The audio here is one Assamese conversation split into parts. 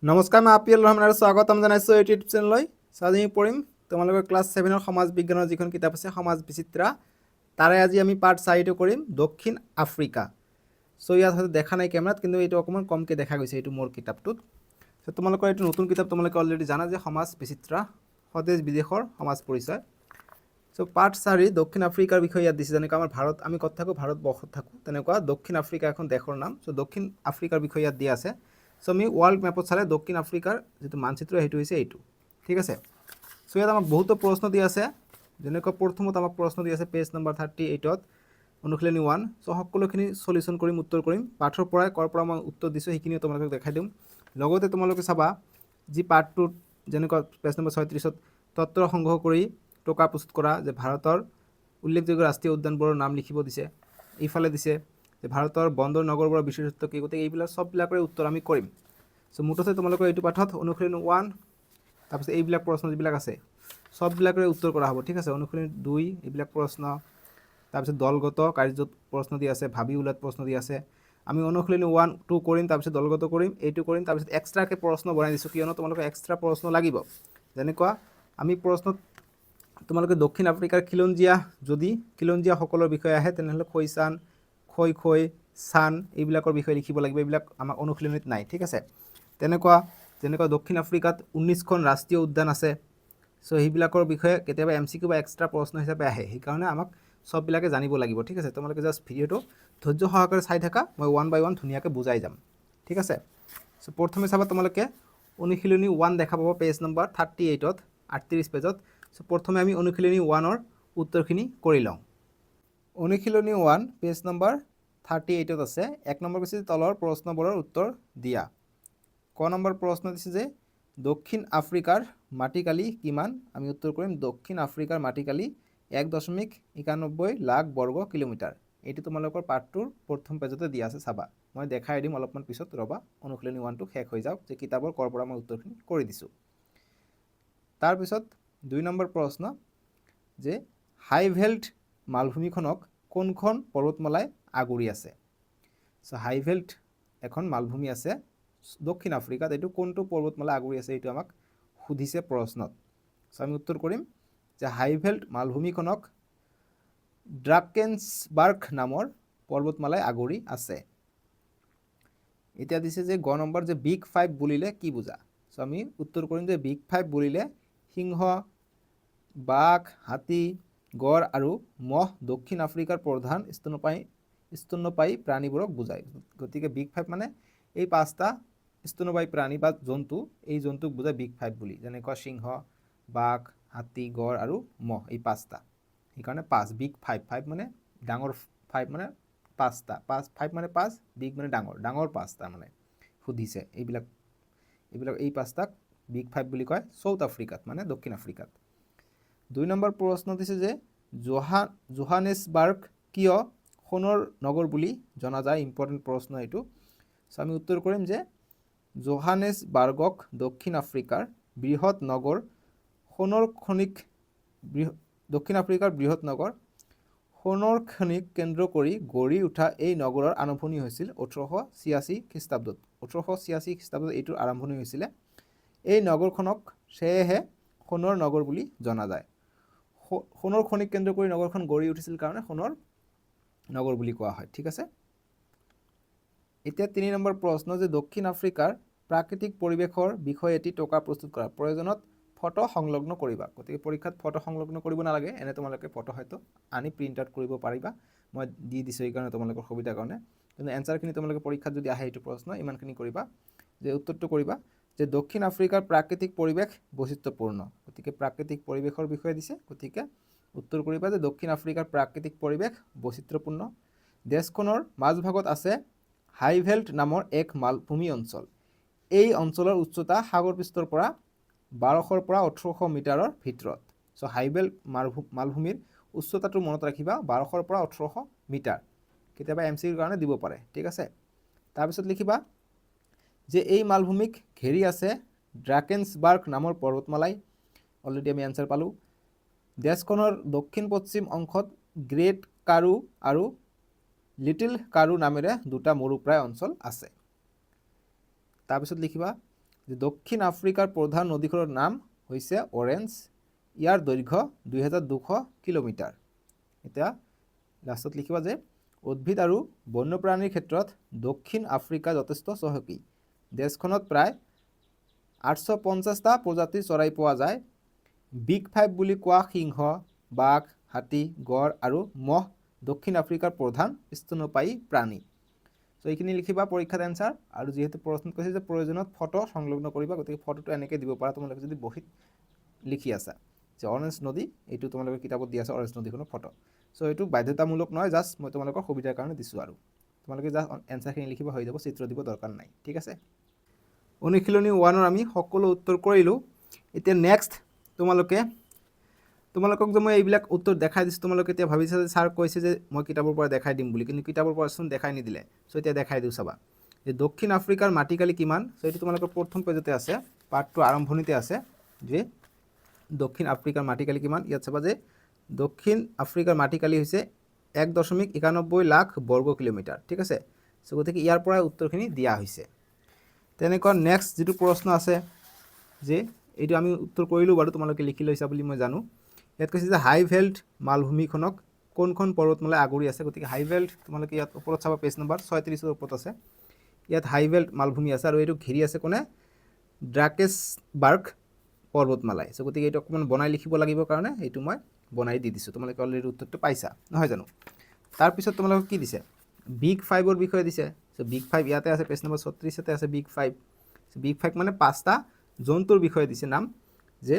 নমস্কাৰ, মই আপিল ৰহমান আৰু স্বাগতম জনাইছোঁ ইউটিউব চেনেললৈ। আজি আমি পঢ়িম তোমালোকৰ ক্লাছ 7ৰ সমাজ বিজ্ঞানৰ যিখন কিতাপ আছে সমাজ বিচিত্ৰা, তাৰে আজি আমি পাৰ্ট 4টো কৰিম দক্ষিণ আফ্ৰিকা। ইয়াত হয়তো দেখা নাই কেমেৰাত, কিন্তু এইটো অকণমান কমকৈ দেখা গৈছে এইটো মোৰ কিতাপটোত। তোমালোকৰ এইটো নতুন কিতাপ, তোমালোকে অলৰেডি জানা যে সমাজ বিচিত্ৰা স্বদেশ বিদেশৰ সমাজ পৰিচয়। পাৰ্ট 4 দক্ষিণ আফ্ৰিকাৰ বিষয়ে ইয়াত দিছে। যেনেকৈ আমাৰ ভাৰত, আমি ক'ত থাকোঁ, ভাৰতবৰ্ষত থাকোঁ, তেনেকুৱা দক্ষিণ আফ্ৰিকা এখন দেশৰ নাম। দক্ষিণ আফ্ৰিকাৰ বিষয়ে ইয়াত দিয়া আছে। আমি ৱৰ্ল্ড মেপত চালে দক্ষিণ আফ্ৰিকাৰ যিটো মানচিত্ৰ সেইটো হৈছে এইটো, ঠিক আছে। ইয়াত আমাক বহুতো প্ৰশ্ন দি আছে। যেনেকৈ প্ৰথমত আমাক প্ৰশ্ন দি আছে পেজ নম্বৰ 38ত অনুশীলনী 1। সকলোখিনি সলিউশ্যন কৰিম, উত্তৰ কৰিম। পাঠৰ পৰাই ক'ৰ পৰা মই উত্তৰ দিছোঁ সেইখিনিও তোমালোকক দেখাই দিম। লগতে তোমালোকে চাবা যি পাঠটোত যেনেকুৱা পেজ নম্বৰ 36ত তত্ত্ব সংগ্ৰহ কৰি টকা প্ৰস্তুত কৰা, যে ভাৰতৰ উল্লেখযোগ্য ৰাষ্ট্ৰীয় উদ্যানবোৰৰ নাম লিখিব দিছে। এইফালে দিছে যে ভাৰতৰ বন্দৰ নগৰবোৰৰ বিশেষত্ব কি, গতিকে এইবিলাক সববিলাকৰে উত্তৰ আমি কৰিম। মুঠতে তোমালোকৰ এইটো পাঠত অনুশীলনী 1, তাৰপিছত এইবিলাক প্ৰশ্ন যিবিলাক আছে সববিলাকৰে উত্তৰ কৰা হ'ব, ঠিক আছে। অনুশীলনী 2 এইবিলাক প্ৰশ্ন, তাৰপিছত দলগত কাৰ্যত প্ৰশ্ন দি আছে, ভাবি ওলোৱাত প্ৰশ্ন দি আছে। আমি অনুশীলনী 1, 2 কৰিম, তাৰপিছত দলগত কৰিম, এইটো কৰিম, তাৰপিছত এক্সট্ৰাকৈ প্ৰশ্ন বনাই দিছোঁ, কিয়নো তোমালোকৰ এক্সট্ৰা প্ৰশ্ন লাগিব। যেনেকুৱা আমি প্ৰশ্নত তোমালোকে দক্ষিণ আফ্ৰিকাৰ খিলঞ্জীয়াসকলৰ বিষয়ে আহে, তেনেহ'লে খৈচান, খৈ, চান এইবিলাকৰ বিষয়ে লিখিব লাগিব। এইবিলাক আমাৰ অনুশীলনীত নাই, ঠিক আছে। যেনেকুৱা দক্ষিণ আফ্ৰিকাত 19খন ৰাষ্ট্ৰীয় উদ্যান আছে। সেইবিলাকৰ বিষয়ে কেতিয়াবা MCQ বা এক্সট্ৰা প্ৰশ্ন হিচাপে আহে, সেইকাৰণে আমাক সববিলাকে জানিব লাগিব, ঠিক আছে। তোমালোকে জাষ্ট ভিডিঅ'টো ধৈৰ্য সহকাৰে চাই থাকা, মই 1 by 1 ধুনীয়াকৈ বুজাই যাম, ঠিক আছে। প্ৰথমে চাবা তোমালোকে অনুশীলনী 1 দেখা পাব পেজ নম্বৰ 38ত, 38 পেজত। প্ৰথমে আমি অনুশীলনী 1ৰ উত্তৰখিনি কৰি লওঁ। অনুশীলনী 1 পেজ নম্বৰ 38ত আছে। 1 নম্বৰ কৈছে তলৰ প্ৰশ্নবোৰৰ উত্তৰ দিয়া। ক নম্বৰ প্ৰশ্ন দিছে যে দক্ষিণ আফ্ৰিকাৰ মাটিকালি কিমান? আমি উত্তৰ কৰিম দক্ষিণ আফ্ৰিকাৰ মাটিকালি 1.91 লাখ বৰ্গ কিলোমিটাৰ। এইটো তোমালোকৰ পাঠটোৰ প্ৰথম পেজতে দিয়া আছে, চাবা। মই দেখাই দিম অলপমান পিছত, ৰ'বা। অনুশীলনী 1টো শেষ হৈ যাওক, যে কিতাপৰ ক'ৰ পৰা মই উত্তৰখিনি কৰি দিছোঁ। তাৰপিছত 2 নম্বৰ প্ৰশ্ন যে হাইভেল্ট মালভূমিখনক কোনখন পৰ্বতমালাই আগুৰি আছে? হাইভেল্ট এখন মালভূমি আছে দক্ষিণ আফ্ৰিকাত, এইটো কোনটো পৰ্বতমালা আগুৰি আছে এইটো আমাক সুধিছে প্ৰশ্নত। আমি উত্তৰ কৰিম যে হাইভেল্ট মালভূমিখনক ড্ৰাকেনছবাৰ্গ নামৰ পৰ্বতমালাই আগুৰি আছে। এতিয়া দিছে যে গ নম্বৰ যে বিগ 5 বুলিলে কি বুজা? আমি উত্তৰ কৰিম যে বিগ 5 বুলিলে সিংহ, বাঘ, হাতী, গড় আৰু মহ দক্ষিণ আফ্ৰিকাৰ প্ৰধান স্তন্যপায়ী প্ৰাণীবোৰক বুজায়। গতিকে বিগ 5 মানে এই 5টা স্তন্যপায়ী প্ৰাণী বা জন্তু, এই জন্তুক বুজায় বিগ 5 বুলি। যেনেকুৱা সিংহ, বাঘ, হাতী, গড় আৰু মহ, এই 5টা। সেইকাৰণে 5, বিগ 5, 5 মানে ডাঙৰ, 5 মানে 5টা, 5 মানে 5, বিগ মানে ডাঙৰ, ডাঙৰ 5টা মানে সুধিছে। এইবিলাক এই 5টাক বিগ 5 বুলি কয় সাউথ আফ্ৰিকাত, মানে দক্ষিণ আফ্ৰিকাত। 2 নম্বৰ প্ৰশ্ন দিছে যে জোহানেছবাৰ্গ কিয় সোণৰ নগৰ বুলি জনা যায়? ইম্পৰ্টেণ্ট প্ৰশ্ন এইটো। আমি উত্তৰ কৰিম যে জোহানেছবাৰ্গক দক্ষিণ আফ্ৰিকাৰ বৃহৎ নগৰ, সোণৰ খনিক দক্ষিণ আফ্ৰিকাৰ বৃহৎ নগৰ, সোণৰ খনিক কেন্দ্ৰ কৰি গঢ়ি উঠা এই নগৰৰ আৰম্ভণি হৈছিল 1886 খ্ৰীষ্টাব্দত। 1886 খ্ৰীষ্টাব্দত এইটোৰ আৰম্ভণি হৈছিলে। এই নগৰখনক সেয়েহে সোণৰ নগৰ বুলি জনা যায়। সোণৰ খনিক কেন্দ্ৰ কৰি নগৰখন গঢ়ি উঠিছিল কাৰণে সোণৰ নগৰ বুলি কোৱা হয়, ঠিক আছে। এতিয়া 3 নম্বৰ প্ৰশ্ন যে দক্ষিণ আফ্ৰিকাৰ প্ৰাকৃতিক পৰিৱেশৰ বিষয়ে এটি টকা প্ৰস্তুত কৰা। প্ৰয়োজনত ফটো সংলগ্ন কৰিবা। গতিকে পৰীক্ষাত ফটো সংলগ্ন কৰিব নালাগে, এনে তোমালোকে ফটো হয়তো আনি প্ৰিণ্ট আউট কৰিব পাৰিবা। মই দি দিছোঁ এইকাৰণে তোমালোকৰ সুবিধাৰ কাৰণে। কিন্তু এনচাৰখিনি তোমালোকে পৰীক্ষাত যদি আহে এইটো প্ৰশ্ন, ইমানখিনি কৰিবা যে উত্তৰটো কৰিবা যে দক্ষিণ আফ্ৰিকাৰ প্ৰাকৃতিক পৰিৱেশ বৈচিত্ৰ্যপূৰ্ণ। গতিকে প্ৰাকৃতিক পৰিৱেশৰ বিষয়ে দিছে, গতিকে উত্তৰ কৰিবা যে দক্ষিণ আফ্ৰিকাৰ প্ৰাকৃতিক পৰিৱেশ বৈচিত্ৰ্যপূৰ্ণ। দেশখনৰ মাজভাগত আছে হাইভেল্ট নামৰ এক মালভূমি অঞ্চল। এই অঞ্চলৰ উচ্চতা সাগৰ পৃষ্ঠৰ পৰা 1200 পৰা 1800 মিটাৰৰ ভিতৰত। হাইভেল্ট মালভূমিৰ উচ্চতাটো মনত ৰাখিবা, 1200 পৰা 1800 মিটাৰ। কেতিয়াবা MCQৰ কাৰণে দিব পাৰে, ঠিক আছে। তাৰপিছত লিখিবা যে এই মালভূমিক ঘেৰি আছে ড্ৰাকেনছবাৰ্গ নামৰ পৰ্বতমালাই। অলৰেডি আমি এনচাৰ পালোঁ। দেশখনৰ দক্ষিণ পশ্চিম অংশত গ্ৰেট কাৰু আৰু লিটিল কাৰু নামেৰে 2টা মৰুপ্ৰায় অঞ্চল আছে। তাৰপিছত লিখিবা যে দক্ষিণ আফ্ৰিকাৰ প্ৰধান নদীখনৰ নাম হৈছে অৰেঞ্জ, ইয়াৰ দৈৰ্ঘ্য 2200 কিলোমিটাৰ। এতিয়া লাষ্টত লিখিবা যে উদ্ভিদ আৰু বন্যপ্ৰাণীৰ ক্ষেত্ৰত দক্ষিণ আফ্ৰিকা যথেষ্ট চহকী। দেশখনত প্ৰায় 850টা প্ৰজাতিৰ চৰাই পোৱা যায়। বিগ ফাইভ বুলি কোৱা সিংহ, বাঘ, হাতী, গড় আৰু মহ দক্ষিণ আফ্ৰিকাৰ প্ৰধান স্তন্যপায়ী প্ৰাণী। চ' এইখিনি লিখিবা পৰীক্ষাত এনচাৰ। আৰু যিহেতু প্ৰশ্ন কৈছে যে প্ৰয়োজনত ফটো সংলগ্ন কৰিবা, গতিকে ফটোটো এনেকৈ দিব পাৰা তোমালোকে যদি বহীত লিখি আছা যে অৰেঞ্জ নদী, এইটো তোমালোকৰ কিতাপত দি আছে অৰেঞ্জ নদীখনৰ ফটো। চ' এইটো বাধ্যতামূলক নহয়, জাষ্ট মই তোমালোকৰ সুবিধাৰ কাৰণে দিছোঁ। আৰু তোমালোকে জাষ্ট এনচাৰখিনি লিখিব হৈ যাব, চিত্ৰ দিব দৰকাৰ নাই। ঠিক আছে, অনুশীলনী 1ৰ আমি সকলো উত্তৰ কৰিলোঁ। এতিয়া নেক্সট তোমালোকক যে মই এইবিলাক উত্তৰ দেখাই দিছোঁ, তোমালোকে এতিয়া ভাবিছা যে ছাৰ কৈছে যে মই কিতাপৰ পৰা দেখাই দিম বুলি, কিন্তু কিতাপৰ পৰা চোন দেখাই নিদিলে। চ' এতিয়া দেখাই দিওঁ, চাবা যে দক্ষিণ আফ্ৰিকাৰ মাটিকালি কিমান। চ' এইটো তোমালোকৰ প্ৰথম পেজতে আছে, পাৰ্টটো আৰম্ভণিতে আছে যে দক্ষিণ আফ্ৰিকাৰ মাটিকালি কিমান। ইয়াত চাবা যে দক্ষিণ আফ্ৰিকাৰ মাটিকালি হৈছে 1.91 লাখ বৰ্গ কিলোমিটাৰ। ঠিক আছে, চ' গতিকে ইয়াৰ পৰাই উত্তৰখিনি দিয়া হৈছে। তেনেকুৱা নেক্সট যিটো প্ৰশ্ন আছে যে এইটো আমি উত্তৰ কৰিলোঁ বাৰু, তোমালোকে লিখি লৈছা বুলি মই জানো। ইয়াত কৈছে যে হাই ভেল্ট মালভূমিখনক কোনখন পৰ্বতমালাই আগুৰি আছে। গতিকে হাই ভেল্ট তোমালোকে ইয়াত ওপৰত চাবা, পেজ নম্বৰ 36ৰ ওপৰত আছে। ইয়াত হাই ভেল্ট মালভূমি আছে আৰু এইটো ঘেৰি আছে কোনে, ড্ৰাকেছবাৰ্গ পৰ্বতমালাই। চ' গতিকে এইটো অকণমান বনাই লিখিব লাগিব কাৰণে এইটো মই বনাই দি দিছোঁ। তোমালোকে অলৰেডি উত্তৰটো পাইছা নহয় জানো। তাৰপিছত তোমালোকক কি দিছে, বিগ ফাইভৰ বিষয়ে দিছে। চ' বিগ ফাইভ ইয়াতে আছে, পেজ নম্বৰ 36তে আছে বিগ ফাইভ। বিগ ফাইভ মানে 5টা জন্তুৰ বিষয়ে দিছে নাম, যে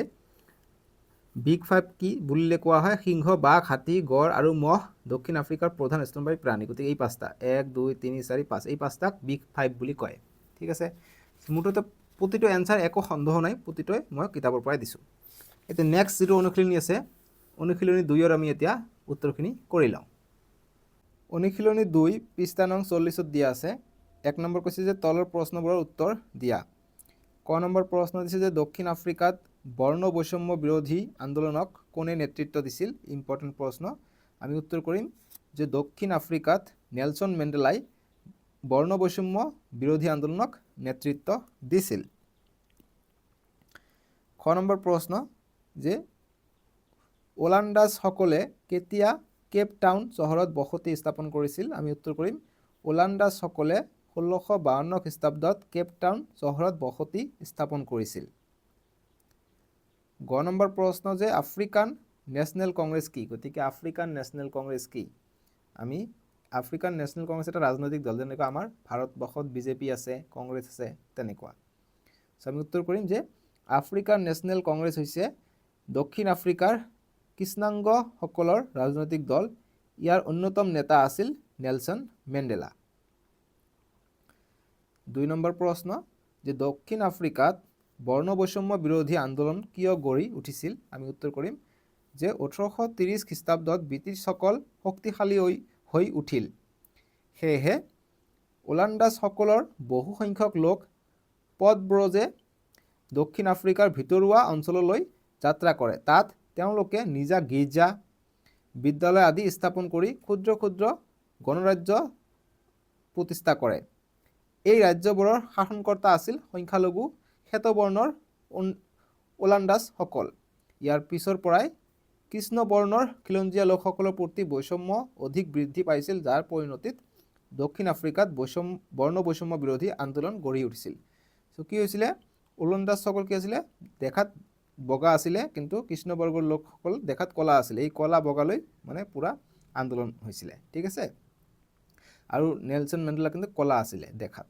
বিগ ফাইভ কি বুলিলে কোৱা হয় সিংহ, বাঘ, হাতী, গড় আৰু মহ দক্ষিণ আফ্ৰিকাৰ প্ৰধান স্তন্যপায়ী প্ৰাণী। গতিকে এই 5টা 1 2 3 4 5 এই 5টাক বিগ ফাইভ বুলি কয়। ঠিক আছে, মুঠতে প্ৰতিটো এনচাৰ একো সন্দেহ নাই, প্ৰতিটোৱে মই কিতাপৰ পৰাই দিছোঁ। এতিয়া নেক্সট যিটো অনুশীলনী আছে, অনুশীলনী 2ৰ আমি এতিয়া উত্তৰখিনি কৰি লওঁ। অনুশীলনী 2 পৃষ্ঠা নং 40ত দিয়া আছে। 1 নম্বৰ কৈছে যে তলৰ প্ৰশ্নবোৰৰ উত্তৰ দিয়া। ক নম্বৰ প্ৰশ্ন দিছে যে দক্ষিণ আফ্ৰিকাত বৰ্ণ বৈষম্য বিৰোধী আন্দোলনক কোনে নেতৃত্ব দিছিল। ইম্পৰ্টেণ্ট প্ৰশ্ন। আমি উত্তৰ কৰিম যে দক্ষিণ আফ্ৰিকাত নেলছন মেণ্ডেলাই বৰ্ণ বৈষম্য বিৰোধী আন্দোলনক নেতৃত্ব দিছিল। খ নম্বৰ প্ৰশ্ন যে ওলান্দাজসকলে কেতিয়া কেপ টাউন চহৰত বসতি স্থাপন কৰিছিল। আমি উত্তৰ কৰিম ওলান্দাজসকলে 1652 খ্ৰীষ্টাব্দত কেপ টাউন চহৰত বসতি স্থাপন কৰিছিল। গ নম্বৰ প্ৰশ্ন যে আফ্ৰিকান নেশ্যনেল কংগ্ৰেছ কি। গতিকে আফ্ৰিকান নেশ্যনেল কংগ্ৰেছ কি, আমি আফ্ৰিকান নেশ্যনেল কংগ্ৰেছ এটা ৰাজনৈতিক দল, যেনেকুৱা আমাৰ ভাৰতবৰ্ষত বিজেপি আছে, কংগ্ৰেছ আছে, তেনেকুৱা। চ' আমি উত্তৰ কৰিম যে আফ্ৰিকান নেশ্যনেল কংগ্ৰেছ হৈছে দক্ষিণ আফ্ৰিকাৰ কৃষ্ণাংগসকলৰ ৰাজনৈতিক দল। ইয়াৰ অন্যতম নেতা আছিল নেলছন মেণ্ডেলা। 2 নম্বৰ প্ৰশ্ন যে দক্ষিণ আফ্ৰিকাত বৰ্ণ বৈষম্য বিৰোধী আন্দোলন কিয় গঢ়ি উঠিছিল। আমি উত্তৰ কৰিম যে 1830 খ্ৰীষ্টাব্দত ব্ৰিটিছসকল শক্তিশালী হৈ উঠিল, সেয়েহে ওলান্দাজসকলৰ বহু সংখ্যক লোক পদব্ৰজে দক্ষিণ আফ্ৰিকাৰ ভিতৰুৱা অঞ্চললৈ যাত্ৰা কৰে। তাত তেওঁলোকে নিজা গীৰ্জা, বিদ্যালয় আদি স্থাপন কৰি ক্ষুদ্ৰ ক্ষুদ্ৰ গণৰাজ্য প্ৰতিষ্ঠা কৰে। এই ৰাজ্যবোৰৰ শাসনকৰ্তা আছিল সংখ্যালঘু শ্বেতবৰ্ণৰ ওলান্দাজসকল। ইয়াৰ পিছৰ পৰাই কৃষ্ণবৰ্ণৰ খিলঞ্জীয়া লোকসকলৰ প্ৰতি বৈষম্য অধিক বৃদ্ধি পাইছিল, যাৰ পৰিণতিত দক্ষিণ আফ্ৰিকাত বৰ্ণ বৈষম্য বিৰোধী আন্দোলন গঢ়ি উঠিছিল। চ' কি হৈছিলে, ওলন্দাজসকল কি আছিলে, দেখাত বগা আছিলে, কিন্তু কৃষ্ণবৰ্গৰ লোকসকল দেখাত কলা আছিলে। এই কলা বগালৈ মানে পুৰা আন্দোলন হৈছিলে। ঠিক আছে, আৰু নেলছন মেণ্ডেলা কিন্তু কলা আছিলে দেখাত।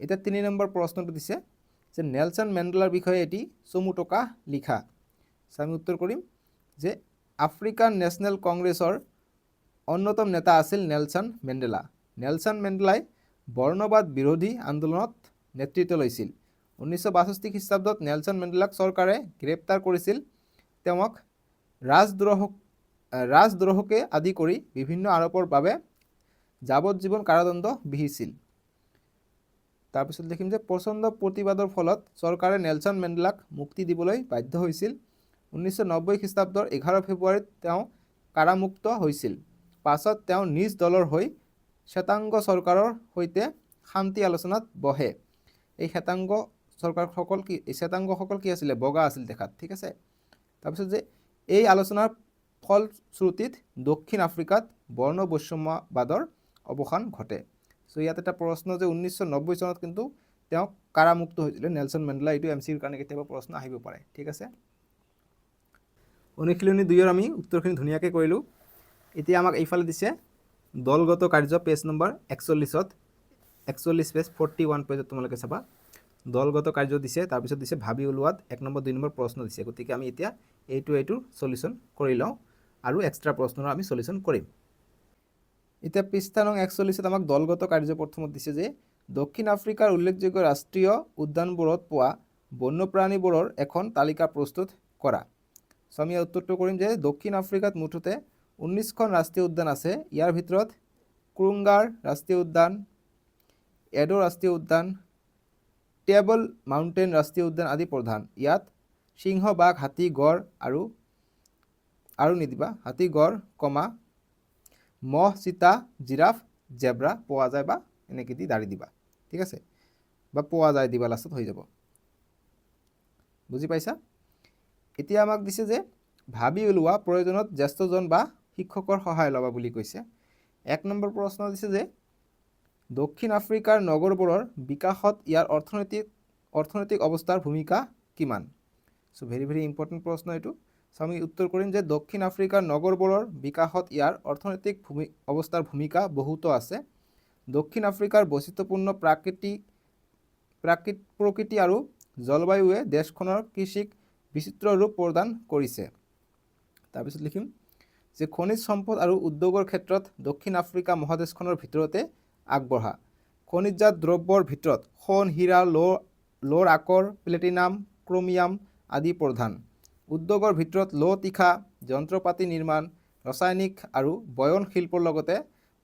এতিয়া 3 নম্বৰ প্ৰশ্নটো দিছে যে নেলছন মেণ্ডেলাৰ বিষয়ে এটি চমু টকা লিখা। আমি উত্তৰ কৰিম যে আফ্ৰিকান নেশ্যনেল কংগ্ৰেছৰ অন্যতম নেতা আছিল নেলছন মেণ্ডেলা। নেলছন মেণ্ডেলাই বৰ্ণবাদ বিৰোধী আন্দোলনত নেতৃত্ব লৈছিল। 1962 খ্ৰীষ্টাব্দত নেলছন মেণ্ডেলাক চৰকাৰে গ্ৰেপ্তাৰ কৰিছিল। তেওঁক ৰাজদ্ৰোহকে আদি কৰি বিভিন্ন আৰোপৰ বাবে যাৱজ্জীৱন কাৰাদণ্ড বিহিছিল। তাৰপিছত লিখিম যে প্ৰচণ্ড প্ৰতিবাদৰ ফলত চৰকাৰে নেলছন মেণ্ডেলাক মুক্তি দিবলৈ বাধ্য হৈছিল। 1990 খ্ৰীষ্টাব্দৰ 11 ফেব্ৰুৱাৰীত তেওঁ কাৰামুক্ত হৈছিল। পাছত তেওঁ নিজ দলৰ হৈ শ্বেতাংগ চৰকাৰৰ সৈতে শান্তি আলোচনাত বহে। এই শ্বেতাংগ চৰকাৰসকল কি শ্বেতাংগসকল কি আছিলে বগা আছিল দেখাত ঠিক আছে তাৰপিছত যে এই আলোচনাৰ ফলশ্ৰুতিত দক্ষিণ আফ্ৰিকাত বৰ্ণ বৈষম্যবাদৰ অৱসান ঘটে সো ইয়াত এটা প্ৰশ্ন যে 1990 চনত কিন্তু তেওঁ কাৰামুক্ত হৈছিল নেলসন মেণ্ডেলা এইটো এমচিৰ কাৰণে কেতিয়াবা প্ৰশ্ন আহিব পাৰে ঠিক আছে অনুশীলনী 2ৰ আমি উত্তৰখিনি ধুনীয়াকৈ কৰিলোঁ এতিয়া আমাক এইফালে দিছে দলগত কাৰ্য পেজ নম্বৰ 41ত 41 পেজ 41 পেজত তোমালোকে চাবা দলগত কাৰ্য দিছে তাৰপিছত দিছে ভাবি উলোৱাত 1 নম্বৰ 2 নম্বৰ প্ৰশ্ন দিছে গতিকে আমি এতিয়া এইটোৰ সলিউশন কৰি লওঁ আৰু এক্সট্ৰা প্ৰশ্নৰ আমি সলিউশন কৰিম এতিয়া পৃষ্ঠা নং 41ত আমাক দলগত কাৰ্য প্ৰথমত দিছে যে দক্ষিণ আফ্ৰিকাৰ উল্লেখযোগ্য ৰাষ্ট্ৰীয় উদ্যানবোৰত পোৱা বন্যপ্ৰাণীবোৰৰ এখন তালিকা প্ৰস্তুত কৰা সো আমি উত্তৰটো কৰিম যে দক্ষিণ আফ্ৰিকাত মুঠতে 19খন ৰাষ্ট্ৰীয় উদ্যান আছে ইয়াৰ ভিতৰত কুৰুঙ্গাৰ ৰাষ্ট্ৰীয় উদ্যান এডো ৰাষ্ট্ৰীয় উদ্যান টেবল মাউণ্টেন ৰাষ্ট্ৰীয় উদ্যান আদি প্ৰধান ইয়াত সিংহ বাঘ হাতী গড় আৰু নিদিবা হাতী গড় কমা মহ চিতা জিৰাফ জেব্ৰা পোৱা যায় বা এনেকৈ দি দাঁড়ি দিবা ঠিক আছে বা পোৱা যায় দিবা লাষ্টত হৈ যাব বুজি পাইছা এতিয়া আমাক দিছে যে ভাবি উলোৱা প্ৰয়োজনত জ্যেষ্ঠজন বা শিক্ষকৰ সহায় ল'বা বুলি কৈছে 1 নম্বৰ প্ৰশ্ন দিছে যে দক্ষিণ আফ্ৰিকাৰ নগৰবোৰৰ বিকাশত ইয়াৰ অৰ্থনৈতিক অৱস্থাৰ ভূমিকা কিমান সো ভেৰি ভেৰি ইম্পৰ্টেণ্ট প্ৰশ্ন এইটো সো আমি উত্তৰ কৰিম যে দক্ষিণ আফ্ৰিকাৰ নগৰবোৰৰ বিকাশত ইয়াৰ অৰ্থনৈতিক অৱস্থাৰ ভূমিকা বহুতো আছে দক্ষিণ আফ্ৰিকাৰ বৈচিত্ৰ্যপূৰ্ণ প্ৰকৃতি আৰু জলবায়ুৱে দেশখনৰ কৃষিক বিচিত্ৰ ৰূপ প্ৰদান কৰিছে তাৰপিছত লিখিম যে খনিজ সম্পদ আৰু উদ্যোগৰ ক্ষেত্ৰত দক্ষিণ আফ্ৰিকা মহাদেশখনৰ ভিতৰতে আগবঢ়া খনিজজাত দ্ৰব্যৰ ভিতৰত সোণ হীৰা লোৰ আকৰ প্লেটিনাম ক্ৰোমিয়াম আদি প্ৰধান উদ্যোগৰ ভিতৰত তীখা যন্ত্ৰপাতি নিৰ্মাণ ৰাসায়নিক আৰু বয়ন শিল্পৰ লগতে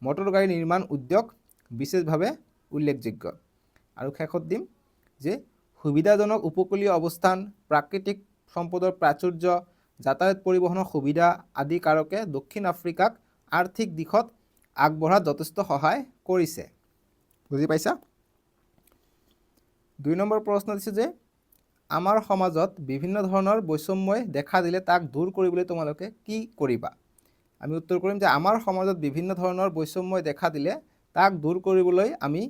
মটৰ গাড়ী নিৰ্মাণ উদ্যোগ বিশেষভাৱে উল্লেখযোগ্য আৰু শেষত দিম যে সুবিধাজনক উপকূলীয় অৱস্থান প্ৰাকৃতিক সম্পদৰ প্ৰাচুৰ্য যাতায়াত পৰিবহনৰ সুবিধা আদি কাৰকে দক্ষিণ আফ্ৰিকাক আৰ্থিক দিশত আগবঢ়াত যথেষ্ট সহায় কৰিছে বুজি পাইছা 2 নম্বৰ প্ৰশ্ন দিছে যে আমাৰ সমাজত বিভিন্ন ধৰণৰ বৈষম্যই দেখা দিলে তাক দূৰ কৰিবলৈ তোমালোকে কি কৰিবা আমি উত্তৰ কৰিম যে আমাৰ সমাজত বিভিন্ন ধৰণৰ বৈষম্যই দেখা দিলে তাক দূৰ কৰিবলৈ আমি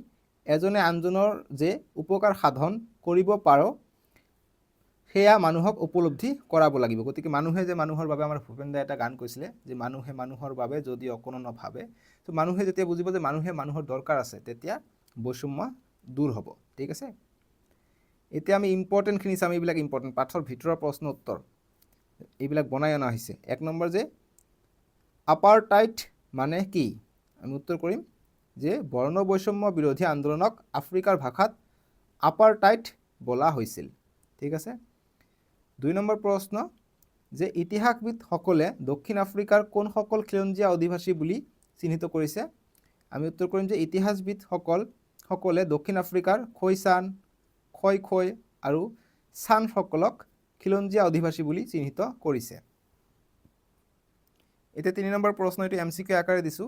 এজনে আনজনৰ যে উপকাৰ সাধন কৰিব পাৰো সেয়া মানুহক উপলব্ধি কৰাব লাগিব গতিকে মানুহে যে মানুহৰ বাবে আমাৰ ভূপেন দাই এটা গান কৈছিলে যে মানুহে মানুহৰ বাবে যদি অকণো নভাবে তো মানুহে যেতিয়া বুজিব যে মানুহে মানুহৰ দৰকাৰ আছে তেতিয়া বৈষম্য দূৰ হ'ব ঠিক আছে এতিয়া আমি ইম্পৰ্টেণ্টখিনি চাম এইবিলাক ইম্পৰ্টেণ্ট পাঠৰ ভিতৰৰ প্ৰশ্ন উত্তৰ এইবিলাক বনাই অনা হৈছে 1 নম্বৰ যে আপাৰটাইড মানে কি আমি উত্তৰ কৰিম যে বৰ্ণ বৈষম্য বিৰোধী আন্দোলনক আফ্ৰিকাৰ ভাষাত আপাৰটাইড বোলা হৈছিল ঠিক আছে 2 নম্বৰ প্ৰশ্ন যে ইতিহাসবিদসকলে দক্ষিণ আফ্ৰিকাৰ কোন সকল খিলঞ্জীয়া অধিবাসী বুলি চিহ্নিত কৰিছে আমি উত্তৰ কৰিম যে ইতিহাসবিদসকলে দক্ষিণ আফ্ৰিকাৰ খৈচান খৈ আৰু চানসকলক খিলঞ্জীয়া অধিবাসী বুলি চিহ্নিত কৰিছে এতিয়া 3 নম্বৰ প্ৰশ্ন এটো এমসিকিউ আকাৰে দিছো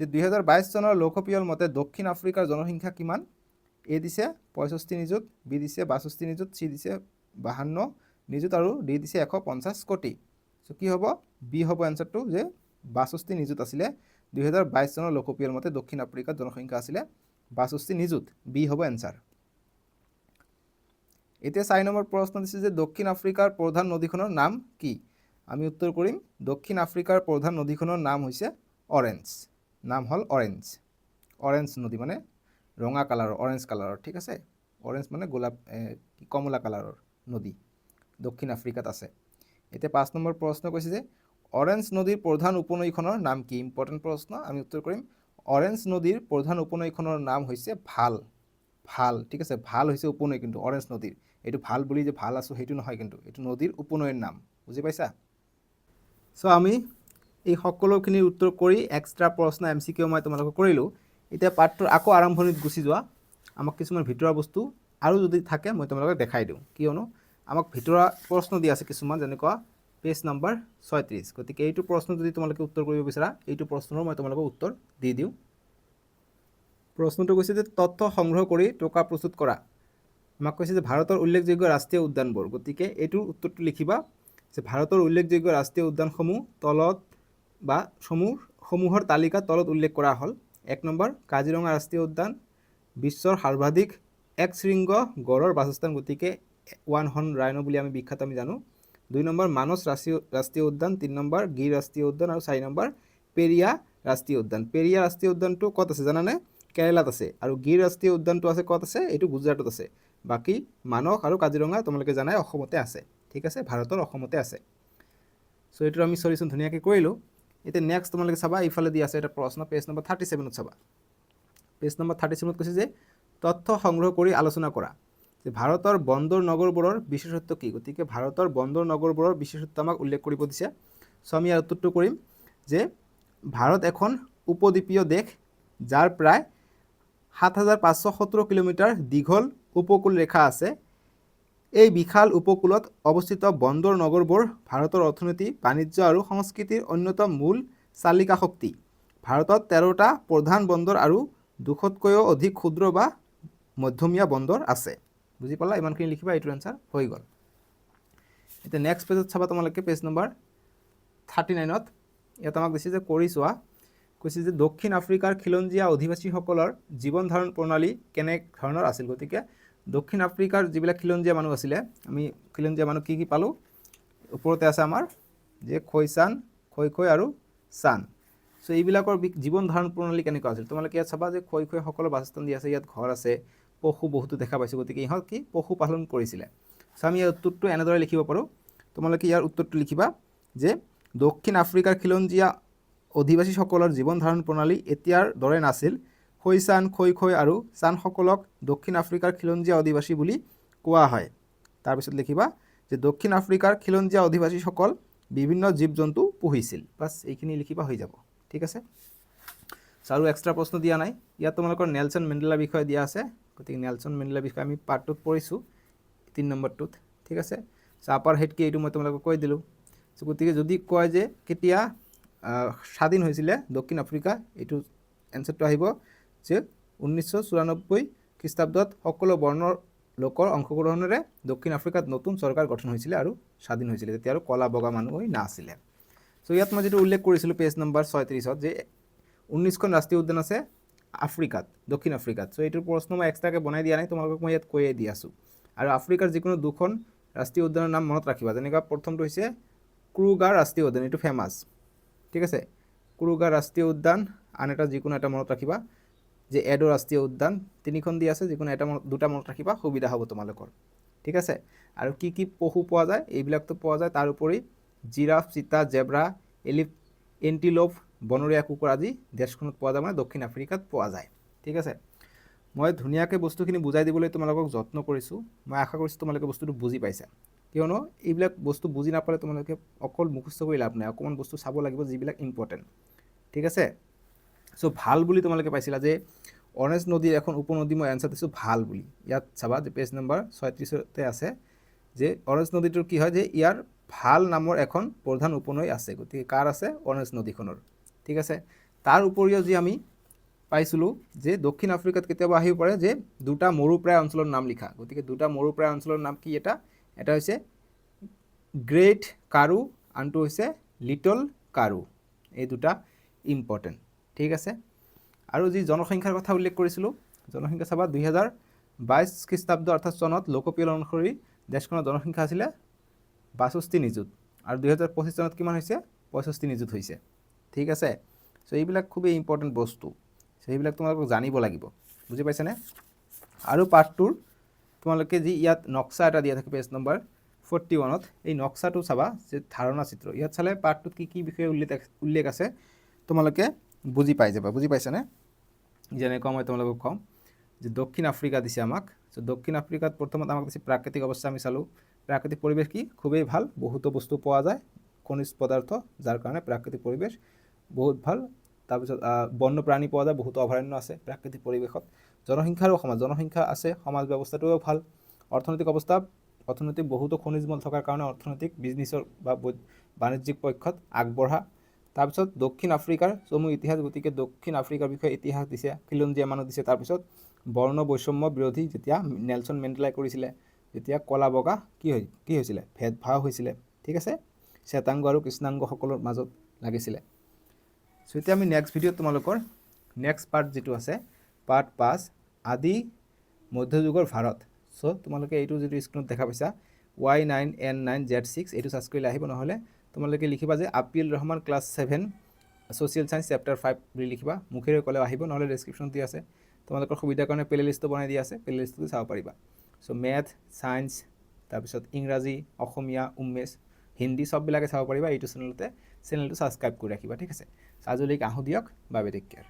যে 2022 চনৰ লোকপিয়ল মতে দক্ষিণ আফ্ৰিকাৰ জনসংখ্যা কিমান এ দিছে 65 নিযুত বি দিছে 62 নিযুত সি দিছে 52 নিযুত আৰু ডি দিছে 150 কোটি সো কি হ'ব বি হ'ব আনসারটো যে 62 নিযুত আছিলে 2022 চনৰ লোকপিয়ল মতে দক্ষিণ আফ্ৰিকাৰ জনসংখ্যা আছিলে 62 নিযুত বি হ'ব আনসাৰ এতিয়া 4 নম্বৰ প্ৰশ্ন দিছে যে দক্ষিণ আফ্ৰিকাৰ প্ৰধান নদীখনৰ নাম কি আমি উত্তৰ কৰিম দক্ষিণ আফ্ৰিকাৰ প্ৰধান নদীখনৰ নাম হৈছে অৰেঞ্জ নাম হল অৰেঞ্জ নদী মানে ৰঙা কালাৰৰ অৰেঞ্জ কালাৰৰ ঠিক আছে অৰেঞ্জ মানে গোলাপ কমলা কালাৰৰ নদী দক্ষিণ আফ্ৰিকাত আছে এতিয়া 5 নম্বৰ প্ৰশ্ন কৈছে যে অৰেঞ্জ নদীৰ প্ৰধান উপনৈখনৰ নাম কি ইম্পৰ্টেন্ট প্ৰশ্ন আমি উত্তৰ কৰিম অৰেঞ্জ নদীৰ প্ৰধান উপনৈখনৰ নাম হৈছে ভাল ঠিক আছে ভাল হৈছে উপনৈ কিন্তু অৰেঞ্জ নদীৰ এটো ভাল বুলি যে ভাল আছো হেতু নহয় কিন্তু এটো নদীৰ উপনৈৰ নাম বুজি পাইছা সো আমি এই সকলোখিনিৰ উত্তৰ কৰি এক্সট্ৰা প্ৰশ্ন এমসিকিউ মই তোমালোকক কৰিলো এতিয়া পাঠটোৰ আকৌ আৰম্ভণিত গুছি যোৱা আমাক কিছুমান ভিতৰুৱা বস্তু আৰু যদি থাকে মই তোমালোকক দেখাই দিওঁ কিয়নো আমাক ভিতৰুৱা প্ৰশ্ন দি আছে কিছুমান যেনেকুৱা পেজ নম্বৰ 36 গতিকে এইটো প্ৰশ্ন যদি তোমালোকে উত্তৰ কৰিব বিচাৰা এইটো প্ৰশ্নৰ মই তোমালোকক উত্তৰ দি দিওঁ প্ৰশ্নটো কৈছে যে তথ্য সংগ্ৰহ কৰি টকা প্ৰস্তুত কৰা আমাক কৈছে যে ভাৰতৰ উল্লেখযোগ্য ৰাষ্ট্ৰীয় উদ্যানবোৰ, গতিকে এইটোৰ উত্তৰটো লিখিবা যে ভাৰতৰ উল্লেখযোগ্য ৰাষ্ট্ৰীয় উদ্যানসমূহ তলত বা সমূহৰ তালিকা তলত উল্লেখ কৰা হ'ল। 1 নম্বৰ কাজিৰঙা ৰাষ্ট্ৰীয় উদ্যান, বিশ্বৰ সৰ্বাধিক এক শৃংগ গড়ৰ বাসস্থান, গতিকে ওৱান হৰ্ন ৰাইনো বুলি আমি বিখ্যাত আমি জানো। 2 নম্বৰ মানস ৰাষ্ট্ৰীয় উদ্যান, 3 নম্বৰ গিৰ ৰাষ্ট্ৰীয় উদ্যান আৰু 4 নম্বৰ পেৰিয়া ৰাষ্ট্ৰীয় উদ্যান। পেৰিয়া ৰাষ্ট্ৰীয় উদ্যানটো ক'ত আছে জানানে? কেৰালাত আছে। আৰু গিৰ ৰাষ্ট্ৰীয় উদ্যানটো আছে ক'ত আছে? এইটো গুজৰাটত আছে। বাকী মানস আৰু কাজিৰঙা তোমালোকে জানাই অসমতে আছে। ঠিক আছে, ভাৰতৰ অসমতে আছে। চ' এইটো আমি সলিউশ্যন ধুনীয়াকৈ কৰিলোঁ। এতিয়া নেক্সট তোমালোকে চাবা, ইফালে দি আছে এটা প্ৰশ্ন, পেজ নম্বৰ 37ত চাবা। পেজ নম্বৰ 37ত কৈছে যে তথ্য সংগ্ৰহ কৰি আলোচনা কৰা যে ভাৰতৰ বন্দৰ নগৰবোৰৰ বিশেষত্ব কি। গতিকে ভাৰতৰ বন্দৰ নগৰবোৰৰ বিশেষত্ব আমাক উল্লেখ কৰিব দিছে। চ' আমি ইয়াৰ উত্তৰটো কৰিম যে ভাৰত এখন উপদ্বীপীয় দেশ, যাৰ প্ৰায় 7,517 কিলোমিটাৰ দীঘল উপকূল ৰেখা আছে। এই বিশাল উপকূলত অৱস্থিত বন্দৰ নগৰবোৰ ভাৰতৰ অৰ্থনীতি, বাণিজ্য আৰু সংস্কৃতিৰ অন্যতম মূল চালিকা শক্তি। ভাৰতত 13টা প্ৰধান বন্দৰ আৰু 200তকৈও অধিক ক্ষুদ্ৰ বা মধ্যমীয়া বন্দৰ আছে। বুজি পালা? ইমানখিনি লিখিবা, এইটোৰ এনচাৰ হৈ গ'ল। এতিয়া নেক্সট পেজত চাবা তোমালোকে, পেজ নম্বৰ 39ত। ইয়াত আমাক দিছে যে কৰি চোৱা, কৈছে যে দক্ষিণ আফ্ৰিকাৰ খিলঞ্জীয়া অধিবাসীসকলৰ জীৱন ধাৰণ প্ৰণালী কেনে ধৰণৰ আছিল। গতিকে দক্ষিণ আফ্ৰিকাৰ যিবিলাক খিলঞ্জীয়া মানুহ আছিলে, আমি খিলঞ্জীয়া মানুহ কি কি পালোঁ? ওপৰতে আছে আমাৰ যে খৈচান, খৈ আৰু চান। চ' এইবিলাকৰ জীৱন ধাৰণ প্ৰণালী কেনেকুৱা আছিল। তোমালোকে ইয়াত চাবা যে খৈসকলৰ বাসস্থান দি আছে, ইয়াত ঘৰ আছে, পশু বহুতো দেখা পাইছোঁ। গতিকে ইহঁত কি পশুপালন কৰিছিলে। চ' আমি ইয়াৰ উত্তৰটো এনেদৰে লিখিব পাৰোঁ। তোমালোকে ইয়াৰ উত্তৰটো লিখিবা যে দক্ষিণ আফ্ৰিকাৰ খিলঞ্জীয়া অধিবাসীসকলৰ জীৱন ধাৰণ প্ৰণালী এতিয়াৰ দৰে নাছিল। খৈচান, খৈ আৰু চানসকলক দক্ষিণ আফ্ৰিকাৰ খিলঞ্জীয়া অধিবাসী বুলি কোৱা হয়। তাৰপিছত লিখিবা যে দক্ষিণ আফ্ৰিকাৰ খিলঞ্জীয়া অধিবাসীসকল বিভিন্ন জীৱ জন্তু পুহিছিল। বাছ এইখিনি লিখিবা, হৈ যাব। ঠিক আছে, আৰু এক্সট্ৰা প্ৰশ্ন দিয়া নাই। ইয়াত তোমালোকৰ নেলছন মেণ্ডেলাৰ বিষয়ে দিয়া আছে। গতিকে নেলছন মেণ্ডেলাৰ বিষয়ে আমি পাৰ্ট 2ত পঢ়িছোঁ, 3 নম্বৰটোত। ঠিক আছে, আপাৰ হেড কি এইটো মই তোমালোকক কৈ দিলোঁ। গতিকে যদি কয় যে কেতিয়া স্বাধীন হৈছিলে দক্ষিণ আফ্ৰিকা, এইটো এনচাৰটো আহিব যে 1994 খ্ৰীষ্টাব্দত সকলো বৰ্ণৰ লোকৰ অংশগ্ৰহণেৰে দক্ষিণ আফ্ৰিকাত নতুন চৰকাৰ গঠন হৈছিলে আৰু স্বাধীন হৈছিলে। তেতিয়া আৰু কলা বগা মানুহ নাছিলে। চ' ইয়াত মই যিটো উল্লেখ কৰিছিলোঁ পেজ নম্বৰ 36ত যে 19খন ৰাষ্ট্ৰীয় উদ্যান আছে আফ্ৰিকাত, দক্ষিণ আফ্ৰিকাত। চ' এইটোৰ প্ৰশ্ন মই এক্সট্ৰাকৈ বনাই দিয়া নাই, তোমালোকক মই ইয়াত কৈয়ে দি আছোঁ। আৰু আফ্ৰিকাৰ যিকোনো 2খন ৰাষ্ট্ৰীয় উদ্যানৰ নাম মনত ৰাখিবা। যেনেকুৱা প্ৰথমটো হৈছে ক্ৰুগাৰ ৰাষ্ট্ৰীয় উদ্যান, এইটো ফেমাছ। ঠিক আছে, ক্ৰুগাৰ ৰাষ্ট্ৰীয় উদ্যান। আন এটা যিকোনো এটা মনত ৰাখিবা যে এডো ৰাষ্ট্ৰীয় উদ্যান। 3খন দি আছে, যিকোনো দুটা মনত ৰাখিবা, সুবিধা হ'ব তোমালোকৰ। ঠিক আছে, আৰু কি কি পশু পোৱা যায়, এইবিলাকতো পোৱা যায়। তাৰ উপৰি জিৰাফ, চিতা, জেব্ৰা, এণ্টিলোপ, বনৰীয়া কুকুৰ আদি দেশখনত পোৱা যায়, মানে দক্ষিণ আফ্ৰিকাত পোৱা যায়। ঠিক আছে, মই ধুনীয়াকৈ বস্তুখিনি বুজাই দিবলৈ তোমালোকক যত্ন কৰিছোঁ। মই আশা কৰিছোঁ তোমালোকে বস্তুটো বুজি পাইছা। কিয়নো এইবিলাক বস্তু বুজি নাপালে তোমালোকে অকল মুখস্থ কৰি লাভ নাই, অকণমান বস্তু চাব লাগিব যিবিলাক ইম্পৰ্টেণ্ট। ঠিক আছে, চ' ভাল বুলি তোমালোকে পাইছিলা যে অৰেঞ্জ নদীৰ এখন উপনদী, মই এনচাৰ দিছোঁ ভাল বুলি। ইয়াত চাবা যে পেজ নম্বৰ 36তে আছে যে অৰেঞ্জ নদীটোৰ কি হয় যে ইয়াৰ ভাল নামৰ এখন প্ৰধান উপনৈ আছে। গতিকে কাৰ আছে? অৰেঞ্জ নদীখনৰ। ঠিক আছে, তাৰ উপৰিও যি আমি পাইছিলোঁ যে দক্ষিণ আফ্ৰিকাত কেতিয়াবা আহিব পাৰে যে 2টা মৰুপ্ৰায় অঞ্চলৰ নাম লিখা। গতিকে 2টা মৰুপ্ৰায় অঞ্চলৰ নাম কি? এটা হৈছে গ্ৰেট কাৰু, আনটো হৈছে লিটল কাৰু। এই 2টা ইম্পৰ্টেণ্ট। ঠিক আছে, আৰু যি জনসংখ্যাৰ কথা উল্লেখ কৰিছিলোঁ, জনসংখ্যা চাবা 2022 খ্ৰীষ্টাব্দ অৰ্থাৎ চনত লোকপিয়ল অনুসৰি দেশখনৰ জনসংখ্যা আছিলে 62 নিযুত, আৰু 2025 চনত কিমান হৈছে? 65 নিযুত হৈছে। ঠিক আছে, চ' এইবিলাক খুবেই ইম্পৰ্টেণ্ট বস্তু। চ' সেইবিলাক তোমালোকক জানিব লাগিব। বুজি পাইছানে? আৰু পাৰ্ট 2ৰ তোমালোকে যি ইয়াত নক্সা এটা দিয়া থাকে পেজ নম্বৰ 41ত, এই নক্সাটো চাবা যে ধাৰণা চিত্ৰ। ইয়াত চালে পাৰ্ট 2ত কি কি বিষয়ে উল্লেখ আছে তোমালোকে বুজি পাই যাবা। বুজি পাইছানে? যেনেকুৱা মই তোমালোকক কম যে দক্ষিণ আফ্ৰিকা দিছে আমাক। চ' দক্ষিণ আফ্ৰিকাত প্ৰথমত আমাক দিছে প্ৰাকৃতিক অৱস্থা। আমি চালোঁ প্ৰাকৃতিক পৰিৱেশ কি খুবেই ভাল, বহুতো বস্তু পোৱা যায়, খনিজ পদাৰ্থ, যাৰ কাৰণে প্ৰাকৃতিক পৰিৱেশ বহুত ভাল। তাৰপিছত বন্যপ্ৰাণী পোৱা যায়, বহুতো অভয়াৰণ্য আছে প্ৰাকৃতিক পৰিৱেশত। জনসংখ্যাৰো জনসংখ্যা আছে, সমাজ ব্যৱস্থাটোও ভাল। অৰ্থনৈতিক বহুতো খনিজ মল থকাৰ কাৰণে অৰ্থনৈতিক বিজনেছৰ বা বাণিজ্যিক পক্ষত আগবঢ়া। তাৰপিছত দক্ষিণ আফ্ৰিকাৰ চমু ইতিহাস। গতিকে দক্ষিণ আফ্ৰিকাৰ বিষয়ে ইতিহাস দিছে, খিলঞ্জীয়া মানুহ দিছে। তাৰপিছত বৰ্ণ বৈষম্য বিৰোধী যেতিয়া নেলছন মেণ্ডেলাই কৰিছিলে, যেতিয়া কলা বগা কি হৈছিলে, ভেদভাৱ হৈছিলে, ঠিক আছে, শ্বেতাংগ আৰু কৃষ্ণাংগসকলৰ মাজত লাগিছিলে। চ' এতিয়া আমি নেক্সট ভিডিঅ'ত তোমালোকৰ নেক্সট পাৰ্ট যিটো আছে পাৰ্ট 5 আদি মধ্যযুগৰ ভাৰত। চ' তোমালোকে এইটো যিটো স্ক্ৰীনত দেখা পাইছা Y9N9Z6 এইটো চাৰ্চ কৰিলে আহিব, নহ'লে তোমালোকে লিখিবা যে আপিল Rahman class 7 social science chapter 5 বুলি লিখিবা, মুখেৰে ক'লেও আহিব, নহ'লে ডেছক্ৰিপশ্যন দিয়া আছে, তোমালোকৰ সুবিধাৰ কাৰণে প্লে লিষ্টটো বনাই দিয়া আছে, প্লে লিষ্টটো চাব পাৰিবা। চ' মেথ, ছায়েন্স, তাৰপিছত ইংৰাজী, অসমীয়া, উমেশ, হিন্দী চববিলাকে চাব পাৰিবা এইটো চেনেলটো ছাবস্ক্ৰাইব কৰি ৰাখিবা, ঠিক আছে। আজিলৈকে আহোঁ দিয়ক, বাই বাই, টেক কেয়াৰ।